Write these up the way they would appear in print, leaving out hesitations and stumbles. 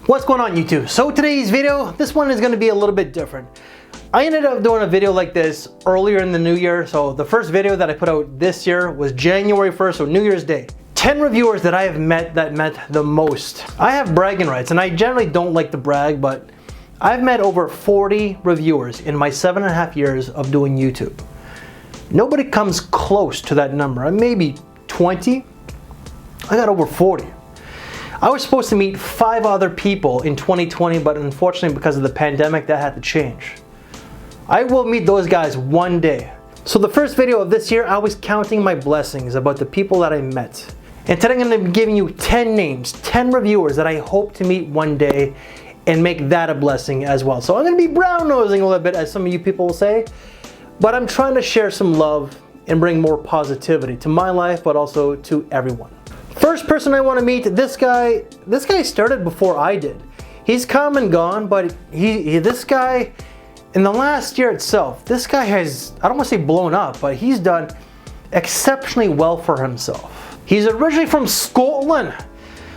What's going on YouTube? So today's video, this one is going to be a little bit different. I ended up doing a video like this earlier in the new year. So the first video that I put out this year was January 1st, so New Year's Day. 10 reviewers that I have met that meant the most. I have bragging rights and I generally don't like to brag, but I've met over 40 reviewers in my 7.5 years of doing YouTube. Nobody comes close to that number. Maybe 20. I got over 40. I was supposed to meet 5 other people in 2020, but unfortunately because of the pandemic that had to change. I will meet those guys one day. So the first video of this year, I was counting my blessings about the people that I met. And today I'm going to be giving you 10 names, 10 reviewers that I hope to meet one day and make that a blessing as well. So I'm going to be brown-nosing a little bit, as some of you people will say, but I'm trying to share some love and bring more positivity to my life, but also to everyone. First person I want to meet, this guy started before I did. He's come and gone, but this guy, in the last year itself, this guy has, I don't want to say blown up, but he's done exceptionally well for himself. He's originally from Scotland.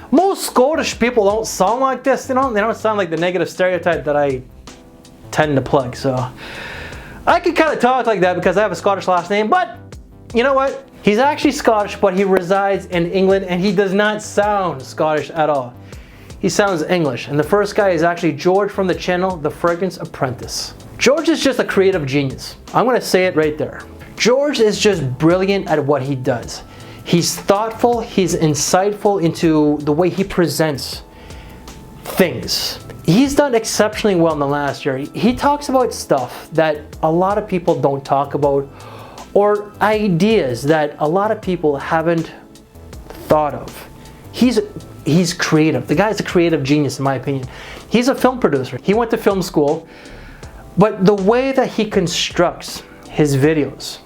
Most Scottish people don't sound like this, you know? They don't sound like the negative stereotype that I tend to plug, so I can kind of talk like that because I have a Scottish last name, but you know what? He's actually Scottish, but he resides in England and he does not sound Scottish at all. He sounds English. And the first guy is actually George from the channel, The Fragrance Apprentice. George is just a creative genius. I'm gonna say it right there. George is just brilliant at what he does. He's thoughtful, he's insightful into the way he presents things. He's done exceptionally well in the last year. He talks about stuff that a lot of people don't talk about, or ideas that a lot of people haven't thought of. He's creative. The guy's a creative genius in my opinion. He's a film producer. He went to film school, but the way that he constructs his videos,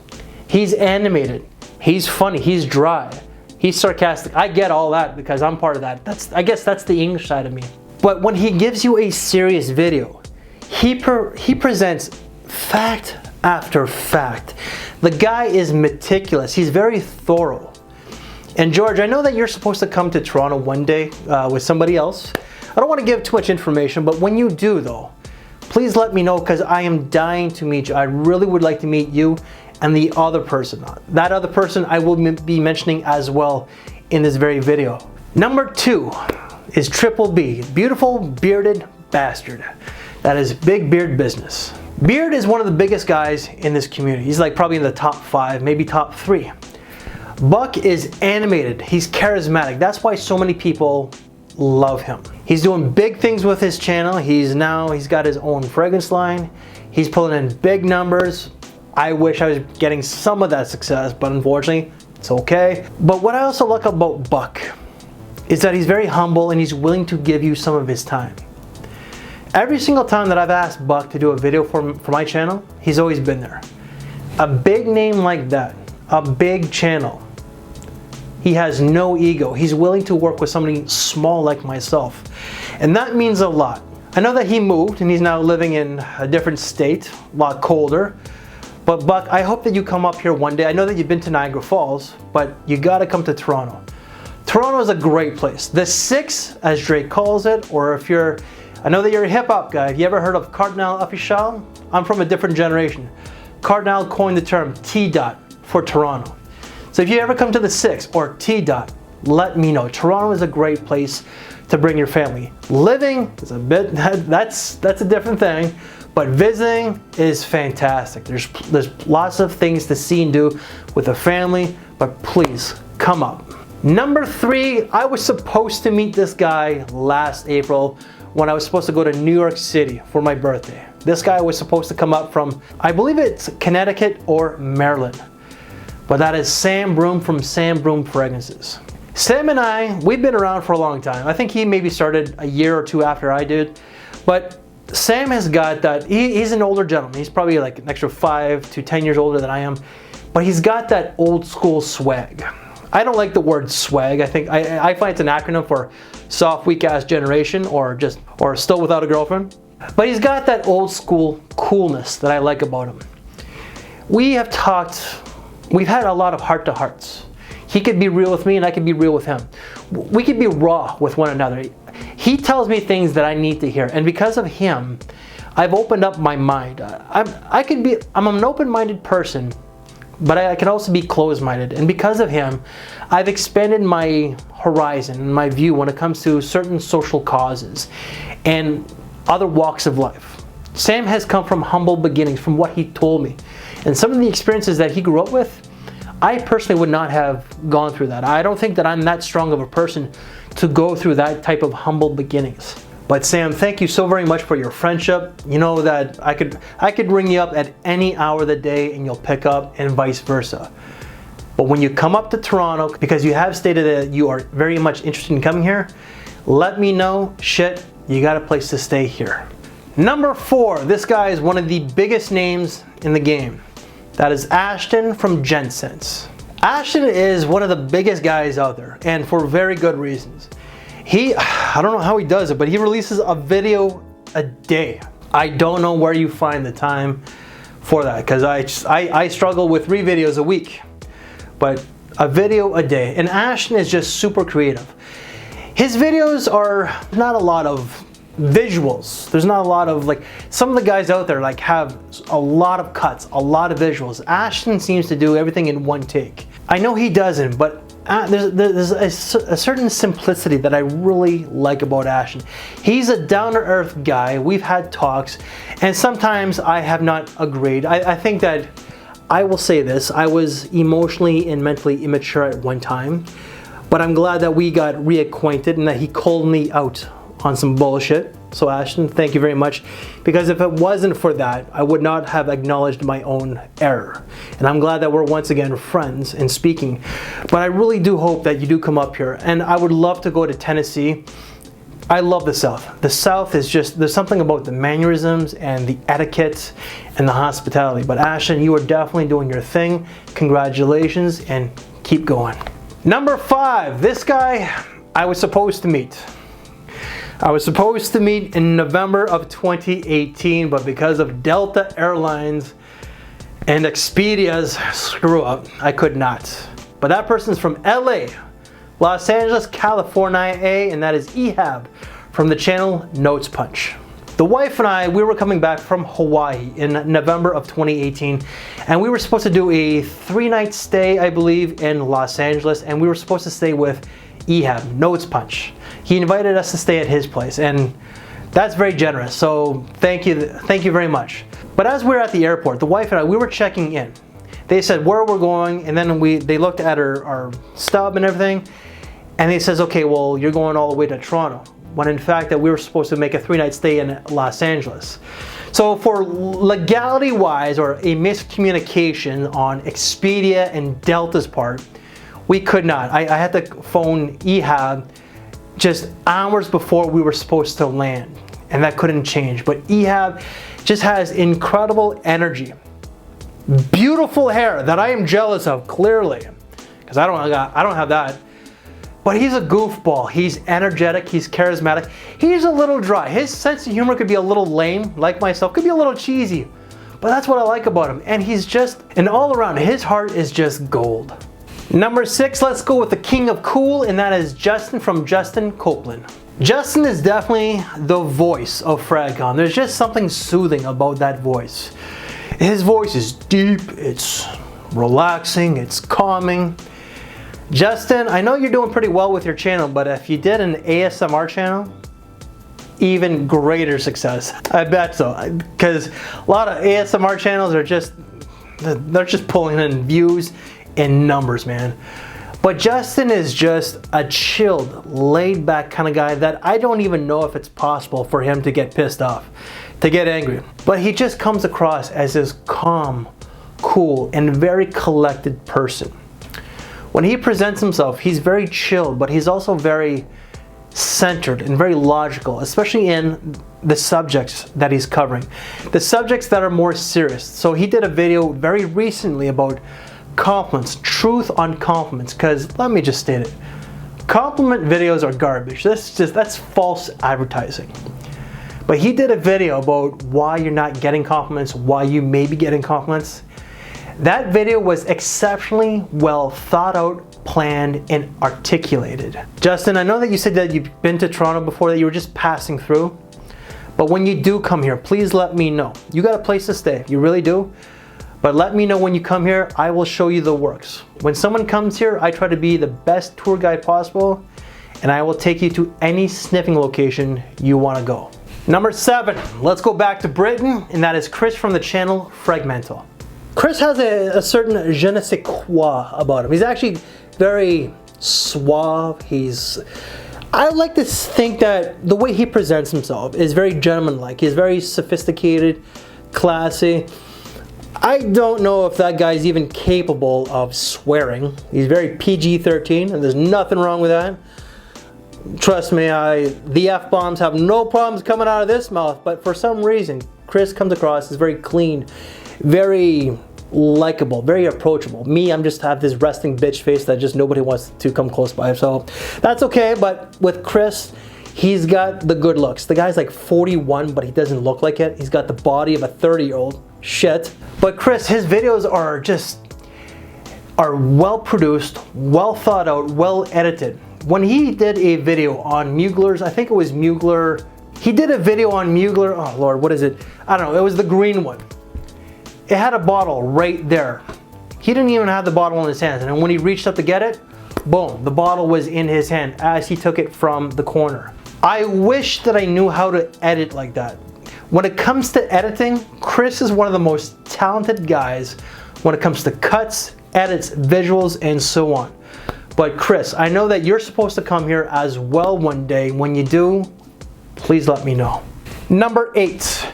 he's animated, he's funny, he's dry, he's sarcastic. I get all that because I'm part of that. I guess that's the English side of me. But when he gives you a serious video, he presents fact after fact. The guy is meticulous. He's very thorough. And George, I know that you're supposed to come to Toronto one day with somebody else. I don't want to give too much information, but when you do though, please let me know because I am dying to meet you. I really would like to meet you and the other person. That other person I will be mentioning as well in this very video. Number 2 is Triple B, beautiful bearded bastard. That is big beard business. Beard is one of the biggest guys in this community. He's like probably in the top 5, maybe top 3. Buck is animated. He's charismatic. That's why so many people love him. He's doing big things with his channel. He's got his own fragrance line. He's pulling in big numbers. I wish I was getting some of that success, but unfortunately, it's okay. But what I also like about Buck is that he's very humble and he's willing to give you some of his time. Every single time that I've asked Buck to do a video for my channel, he's always been there. A big name like that, a big channel, he has no ego. He's willing to work with somebody small like myself. And that means a lot. I know that he moved and he's now living in a different state, a lot colder. But Buck, I hope that you come up here one day. I know that you've been to Niagara Falls, but you gotta come to Toronto. Toronto is a great place. The 6, as Drake calls it, or if you're, I know that you're a hip-hop guy. Have you ever heard of Cardinal Official? I'm from a different generation. Cardinal coined the term T-Dot for Toronto. So if you ever come to the 6 or T-Dot, let me know. Toronto is a great place to bring your family. Living is a bit, that's a different thing, but visiting is fantastic. There's lots of things to see and do with a family, but please come up. Number 3, I was supposed to meet this guy last April when I was supposed to go to New York City for my birthday. This guy was supposed to come up from, I believe it's Connecticut or Maryland. But that is Sam Broom from Sam Broom Fragrances. Sam and I, we've been around for a long time. I think he maybe started a year or 2 after I did. But Sam has got that, he's an older gentleman. He's probably like an extra 5 to 10 years older than I am. But he's got that old school swag. I don't like the word swag. I find it's an acronym for soft, weak ass generation or still without a girlfriend. But he's got that old school coolness that I like about him. We've had a lot of heart to hearts. He could be real with me and I could be real with him. We could be raw with one another. He tells me things that I need to hear, and because of him, I've opened up my mind. I'm an open-minded person, but I can also be closed-minded, and because of him, I've expanded my horizon and my view when it comes to certain social causes and other walks of life. Sam has come from humble beginnings, from what he told me, and some of the experiences that he grew up with, I personally would not have gone through that. I don't think that I'm that strong of a person to go through that type of humble beginnings. But Sam, thank you so very much for your friendship. You know that I could ring you up at any hour of the day and you'll pick up, and vice versa. But when you come up to Toronto, because you have stated that you are very much interested in coming here, let me know. Shit, you got a place to stay here. Number 4, this guy is one of the biggest names in the game. That is Ashton from GenSense. Ashton is one of the biggest guys out there, and for very good reasons. I don't know how he does it, but he releases a video a day. I don't know where you find the time for that, because I struggle with 3 videos a week, but a video a day. And Ashton is just super creative. His videos are not a lot of visuals. There's not a lot of, like, some of the guys out there like have a lot of cuts, a lot of visuals. Ashton seems to do everything in one take. I know he doesn't, but there's a certain simplicity that I really like about Ashton. He's a down-to-earth guy. We've had talks, and sometimes I have not agreed. I think that, I will say this, I was emotionally and mentally immature at one time, but I'm glad that we got reacquainted and that he called me out on some bullshit. So Ashton, thank you very much, because if it wasn't for that, I would not have acknowledged my own error. And I'm glad that we're once again friends and speaking. But I really do hope that you do come up here, and I would love to go to Tennessee. I love the South. The South is just, there's something about the mannerisms and the etiquette and the hospitality. But Ashton, you are definitely doing your thing. Congratulations, and keep going. Number 5, this guy I was supposed to meet. I was supposed to meet in November of 2018, but because of Delta Airlines and Expedia's screw up, I could not. But that person's from LA, Los Angeles, California, and that is Ihab from the channel Notes Punch. The wife and I, we were coming back from Hawaii in November of 2018, and we were supposed to do a 3-night stay, I believe, in Los Angeles, and we were supposed to stay with Ihab, Notes Punch. He invited us to stay at his place, and that's very generous, so thank you very much. But as we were at the airport, the wife and I, we were checking in. They said where we're going, and then they looked at our stub and everything, and they says, okay, well, you're going all the way to Toronto, when in fact that we were supposed to make a 3-night stay in Los Angeles. So for legality wise, or a miscommunication on Expedia and Delta's part, we could not. I had to phone Ihab just hours before we were supposed to land, and that couldn't change. But Ihab just has incredible energy, beautiful hair that I am jealous of, clearly, because I don't have that. But he's a goofball. He's energetic. He's charismatic. He's a little dry. His sense of humor could be a little lame, like myself. Could be a little cheesy, but that's what I like about him. And he's just an all around. His heart is just gold. Number 6, let's go with the king of cool, and that is Justin from Justin Copeland. Justin is definitely the voice of Fragcon. There's just something soothing about that voice. His voice is deep, it's relaxing, it's calming. Justin, I know you're doing pretty well with your channel, but if you did an ASMR channel, even greater success. I bet so, because a lot of ASMR channels are they're just pulling in views and numbers, man. But Justin is just a chilled, laid back kind of guy that I don't even know if it's possible for him to get pissed off, to get angry. But he just comes across as this calm, cool, and very collected person. When he presents himself, he's very chilled, but he's also very centered and very logical, especially in the subjects that he's covering. The subjects that are more serious. So he did a video very recently about compliments, truth on compliments, because let me just state it, compliment videos are garbage. That's false advertising. But he did a video about why you're not getting compliments, why you may be getting compliments. That video was exceptionally well thought out, planned and articulated. Justin, I know that you said that you've been to Toronto before, that you were just passing through. But when you do come here, please let me know. You got a place to stay, you really do. But let me know when you come here, I will show you the works. When someone comes here, I try to be the best tour guide possible, and I will take you to any sniffing location you want to go. Number 7, let's go back to Britain, and that is Chris from the channel Fragmental. Chris has a certain je ne sais quoi about him. He's actually very suave. I like to think that the way he presents himself is very gentlemanlike. He's very sophisticated, classy. I don't know if that guy's even capable of swearing. He's very PG-13, and there's nothing wrong with that. Trust me, the F-bombs have no problems coming out of this mouth, but for some reason, Chris comes across as very clean, very likable, very approachable. Me, I'm just have this resting bitch face that just nobody wants to come close by. So that's okay, but with Chris, he's got the good looks. The guy's like 41, but he doesn't look like it. He's got the body of a 30-year-old. Shit. But Chris, his videos are well produced, well thought out, well edited. When he did a video on Muglers, I think it was Mugler, he did a video on Mugler, oh Lord, what is it? I don't know, it was the green one. It had a bottle right there. He didn't even have the bottle in his hands, and when he reached up to get it, boom, the bottle was in his hand as he took it from the corner. I wish that I knew how to edit like that. When it comes to editing, Chris is one of the most talented guys when it comes to cuts, edits, visuals, and so on. But Chris, I know that you're supposed to come here as well one day. When you do, please let me know. Number 8.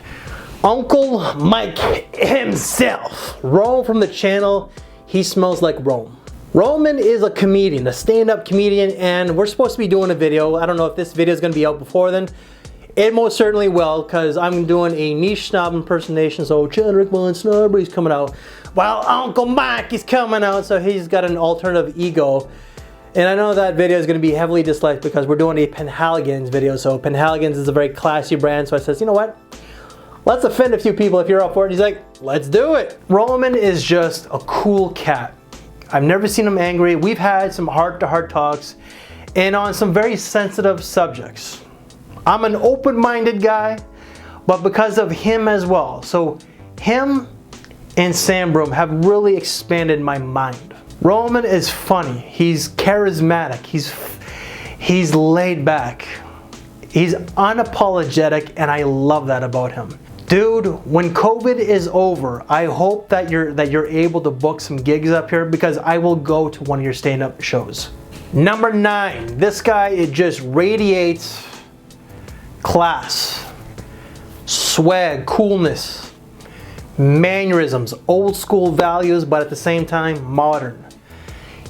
Uncle Mike himself. Romaun from the channel, He Smells Like Rome. Romaun is a comedian, a stand-up comedian, and we're supposed to be doing a video. I don't know if this video is going to be out before then. It most certainly will, because I'm doing a niche snob impersonation, so Chadwick Von Snobbery's coming out. While Uncle Mike is coming out, so he's got an alternative ego. And I know that video is going to be heavily disliked because we're doing a Penhaligon's video, so Penhaligon's is a very classy brand, so I says, you know what? Let's offend a few people if you're up for it. He's like, let's do it. Romaun is just a cool cat. I've never seen him angry. We've had some heart-to-heart talks and on some very sensitive subjects. I'm an open-minded guy, but because of him as well. So him and Sam Broom have really expanded my mind. Romaun is funny. He's charismatic. He's laid back. He's unapologetic, and I love that about him. Dude, when COVID is over, I hope that you're able to book some gigs up here, because I will go to one of your stand-up shows. Number 9, this guy, it just radiates class, swag, coolness, mannerisms, old school values, but at the same time, modern.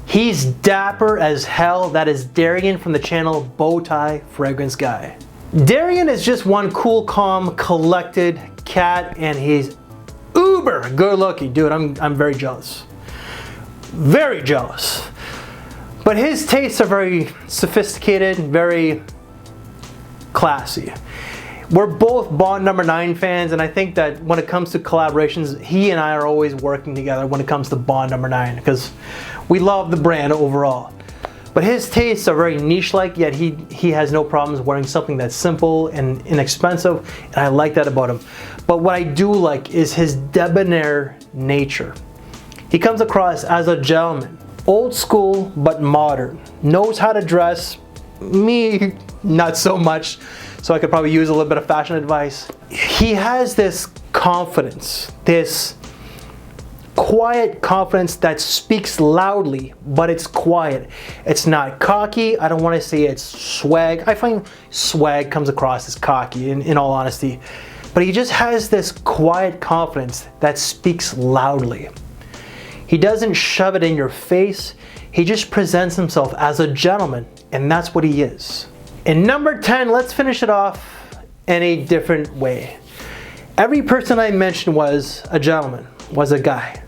He's dapper as hell. That is Darian from the channel Bowtie Fragrance Guy. Darian is just one cool, calm, collected cat, and he's uber good looking. Dude, I'm very jealous. Very jealous. But his tastes are very sophisticated, very classy. We're both Bond number 9 fans, and I think that when it comes to collaborations, he and I are always working together when it comes to Bond number 9, because we love the brand overall. But his tastes are very niche-like, yet he has no problems wearing something that's simple and inexpensive, and I like that about him. But what I do like is his debonair nature. He comes across as a gentleman, old school but modern, knows how to dress. Me, not so much, so I could probably use a little bit of fashion advice. He has this confidence, this quiet confidence that speaks loudly, but it's quiet. It's not cocky. I don't want to say it's swag. I find swag comes across as cocky, in all honesty. But he just has this quiet confidence that speaks loudly. He doesn't shove it in your face. He just presents himself as a gentleman, and that's what he is. And number 10, let's finish it off in a different way. Every person I mentioned was a gentleman, was a guy.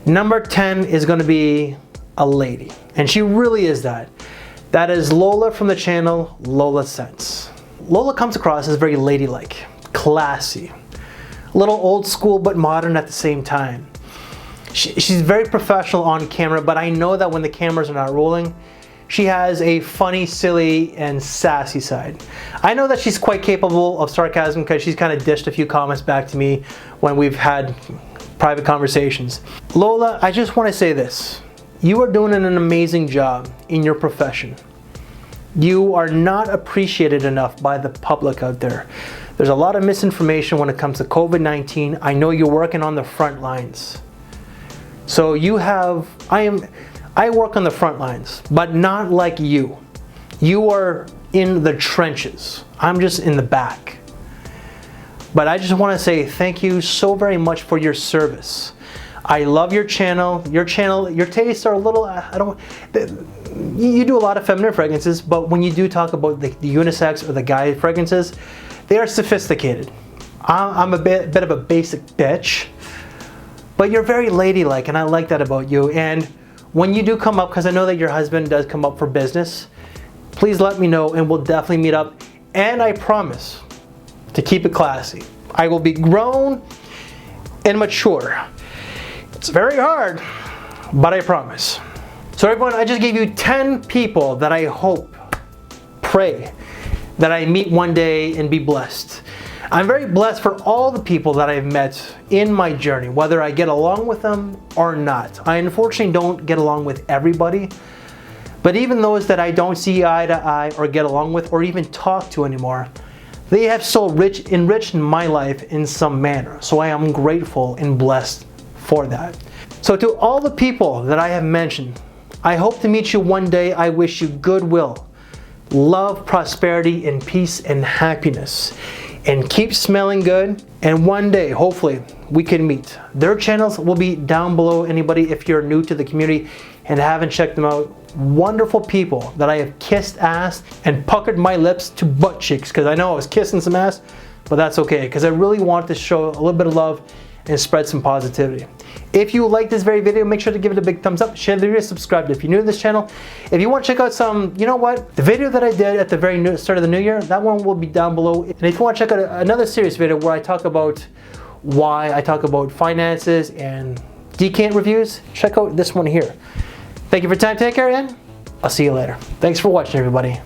Number 10 is going to be a lady, and she really is that. That is Lola from the channel Lola Sense. Lola comes across as very ladylike, classy, a little old school but modern at the same time. She's very professional on camera, but I know that when the cameras are not rolling, she has a funny, silly, and sassy side. I know that she's quite capable of sarcasm because she's kind of dished a few comments back to me when we've had private conversations. Lola, I just want to say this. You are doing an amazing job in your profession. You are not appreciated enough by the public out there. There's a lot of misinformation when it comes to COVID-19. I know you're working on the front lines. So I work on the front lines, but not like you. You are in the trenches. I'm just in the back. But I just want to say thank you so very much for your service. I love your channel. Your tastes are a little, you do a lot of feminine fragrances, but when you do talk about the unisex or the guy fragrances, they are sophisticated. I'm a bit of a basic bitch, but you're very ladylike, and I like that about you. And when you do come up, because I know that your husband does come up for business, please let me know and we'll definitely meet up. And I promise to keep it classy. I will be grown and mature. It's very hard, but I promise. So everyone, I just gave you 10 people that I hope, pray, that I meet one day and be blessed. I'm very blessed for all the people that I've met in my journey, whether I get along with them or not. I unfortunately don't get along with everybody, but even those that I don't see eye to eye or get along with or even talk to anymore, they have so enriched my life in some manner. So I am grateful and blessed for that. So to all the people that I have mentioned, I hope to meet you one day. I wish you goodwill, love, prosperity, and peace and happiness. And keep smelling good, and one day hopefully we can meet. Their channels will be down below. Anybody, if you're new to the community and haven't checked them out, wonderful people that I have kissed ass and puckered my lips to butt cheeks, because I know I was kissing some ass, but that's okay, because I really want to show a little bit of love and spread some positivity. If you like this very video, make sure to give it a big thumbs up, share the video, subscribe if you're new to this channel. If you want to check out some, you know what, the video that I did at the very start of the new year, that one will be down below. And if you want to check out another serious video where I talk about why I talk about finances and decant reviews, check out this one here. Thank you for your time, take care, and I'll see you later. Thanks for watching, everybody.